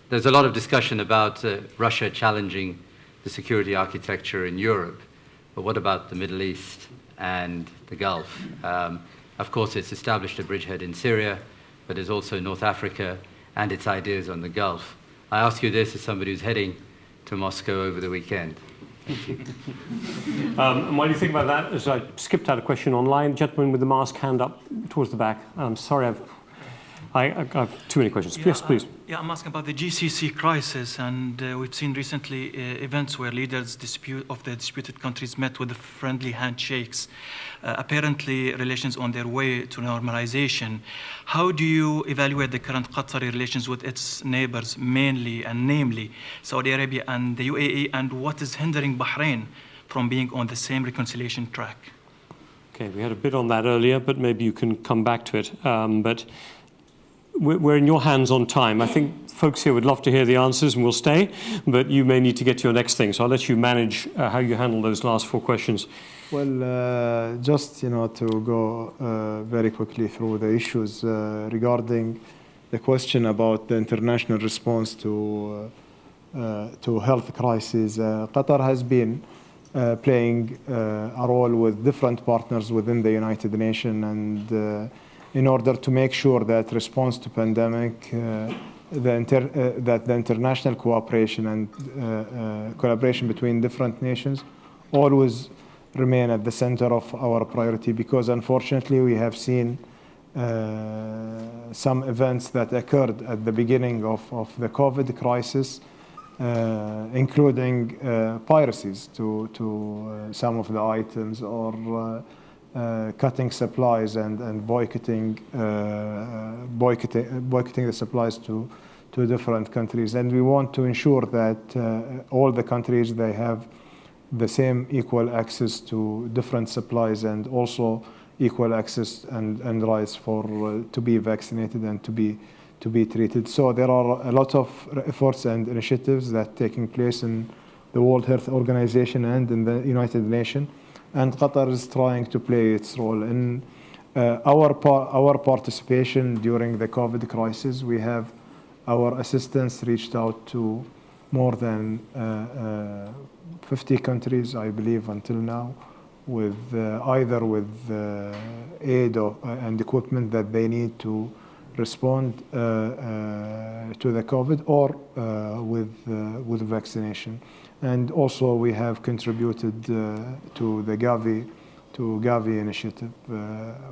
Speaker 14: There's a lot of discussion about Russia challenging the security architecture in Europe, but what about the Middle East and the Gulf? Of course, it's established a bridgehead in Syria, but there's also North Africa and its ideas on the Gulf. I ask you this as somebody who's heading to Moscow over the weekend.
Speaker 1: And while you think about that, as I skipped out a question online, gentleman with the mask, hand up towards the back. I'm sorry, I have too many questions. Yes, please.
Speaker 15: Yeah, I'm asking about the GCC crisis, and we've seen recently events where leaders of the disputed countries met with friendly handshakes. Apparently, relations on their way to normalization. How do you evaluate the current Qatari relations with its neighbors, mainly and namely Saudi Arabia and the UAE, and what is hindering Bahrain from being on the same reconciliation track?
Speaker 1: Okay, we had a bit on that earlier, but maybe you can come back to it. But we're in your hands on time. I think folks here would love to hear the answers and we'll stay, but you may need to get to your next thing. So I'll let you manage how you handle those last four questions.
Speaker 2: Well, just to go very quickly through the issues regarding the question about the international response to health crisis. Qatar has been playing a role with different partners within the United Nations, and in order to make sure that response to pandemic, that the international cooperation and collaboration between different nations always remain at the center of our priority, because unfortunately we have seen some events that occurred at the beginning of the COVID crisis, including piracies to some of the items, or cutting supplies and boycotting the supplies to different countries. And we want to ensure that all the countries, they have the same equal access to different supplies, and also equal access and rights to be vaccinated and to be treated. So there are a lot of efforts and initiatives that are taking place in the World Health Organization and in the United Nations, and Qatar is trying to play its role in our participation during the COVID crisis. We have our assistance reached out to more than 50 countries, I believe, until now, with either with aid and equipment that they need to respond to the COVID, or with vaccination. And also we have contributed to the Gavi initiative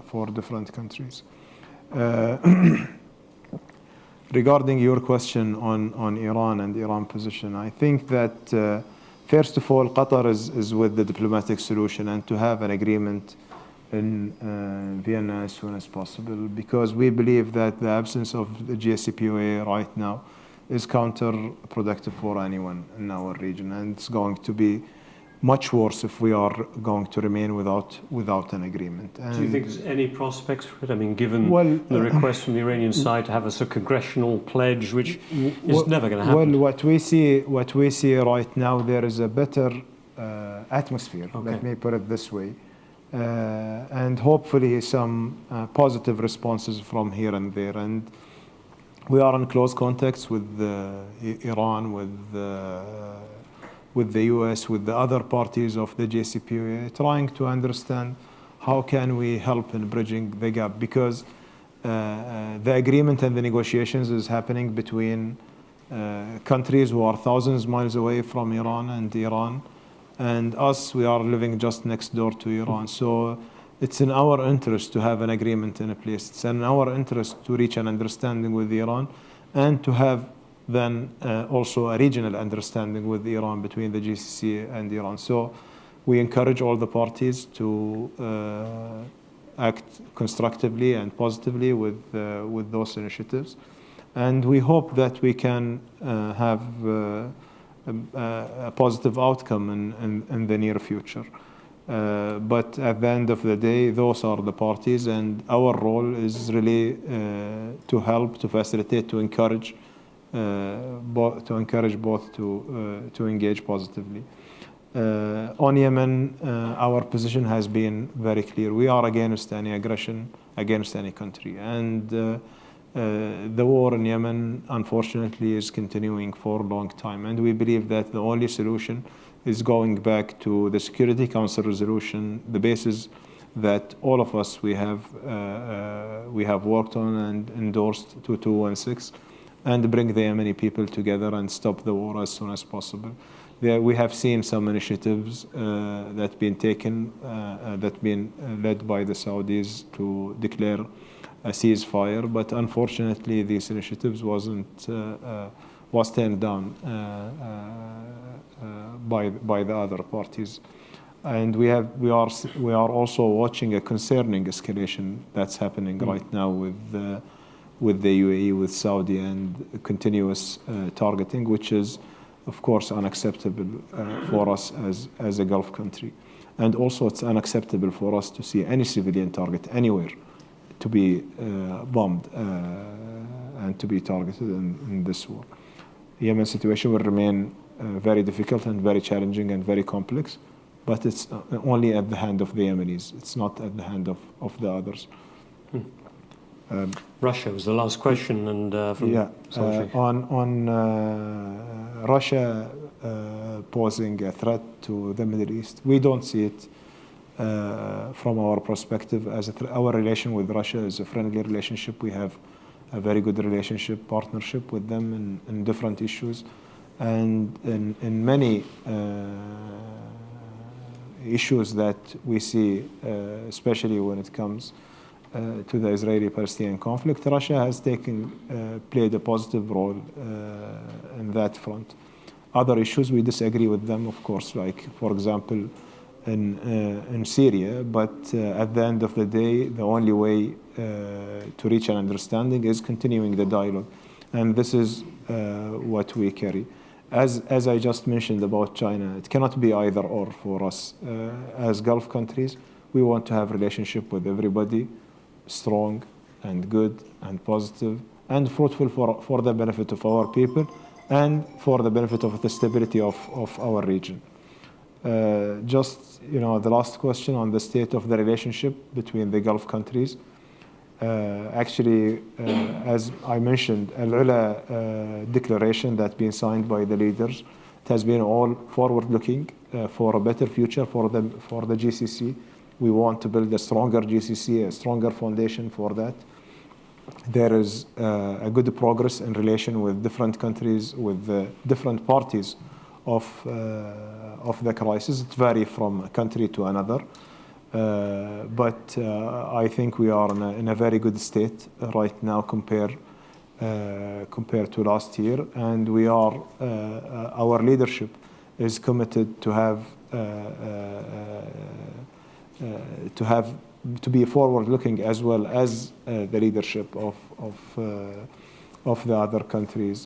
Speaker 2: for different countries. Regarding your question on Iran and Iran position, I think that first of all, Qatar is with the diplomatic solution, and to have an agreement in Vienna as soon as possible, because we believe that the absence of the JCPOA right now is counterproductive for anyone in our region, and it's going to be much worse if we are going to remain without an agreement. And
Speaker 1: do you think there's any prospects for it? I mean, given the request from the Iranian side to have a congressional pledge, which is never going to happen.
Speaker 2: Well, what we see right now, there is a better atmosphere. Okay. Let me put it this way, and hopefully some positive responses from here and there. And we are in close contacts with Iran, with the US, with the other parties of the JCPOA, trying to understand how can we help in bridging the gap, because the agreement and the negotiations is happening between countries who are thousands of miles away from Iran and Iran, and us, we are living just next door to Iran. So it's in our interest to have an agreement in place. It's in our interest to reach an understanding with Iran, and to have then also a regional understanding with Iran between the GCC and Iran. So we encourage all the parties to act constructively and positively with those initiatives. And we hope that we can have a positive outcome in the near future. But at the end of the day, those are the parties, and our role is really to help, to facilitate, to encourage both to engage positively. On Yemen, our position has been very clear. We are against any aggression against any country, and the war in Yemen, unfortunately, is continuing for a long time, and we believe that the only solution is going back to the Security Council resolution, the basis that all of us we have worked on and endorsed 2216, and bring the Yemeni people together and stop the war as soon as possible. We have seen some initiatives that been taken, that been led by the Saudis to declare a ceasefire, but unfortunately these initiatives was turned down by the other parties, and we are also watching a concerning escalation that's happening right now with the UAE, with Saudi, and continuous targeting, which is of course unacceptable for us as a Gulf country, and also it's unacceptable for us to see any civilian target anywhere to be bombed and to be targeted in this war. The Yemen situation will remain very difficult and very challenging and very complex, but it's only at the hand of the Yemenis. It's not at the hand of the others.
Speaker 1: Russia was the last question, and
Speaker 2: on Russia posing a threat to the Middle East, we don't see it from our perspective as our relation with Russia is a friendly relationship. We have a very good partnership with them in different issues, and in many issues that we see, especially when it comes to the Israeli-Palestinian conflict, Russia has played a positive role in that front. Other issues we disagree with them, of course, like for example in Syria, but at the end of the day, the only way to reach an understanding is continuing the dialogue, and this is what we carry. As I just mentioned about China, it cannot be either or for us. As Gulf countries, we want to have relationship with everybody, strong and good and positive and fruitful for the benefit of our people and for the benefit of the stability of our region. Just, the last question on the state of the relationship between the Gulf countries. Actually, as I mentioned, Al-Ula declaration that's been signed by the leaders, it has been all forward-looking for a better future for the GCC. We want to build a stronger GCC, a stronger foundation for that. There is a good progress in relation with different countries, with different parties of the crisis. It varies from a country to another. But I think we are in a very good state right now compared to last year, and we are our leadership is committed to be forward-looking as well as the leadership of the other countries.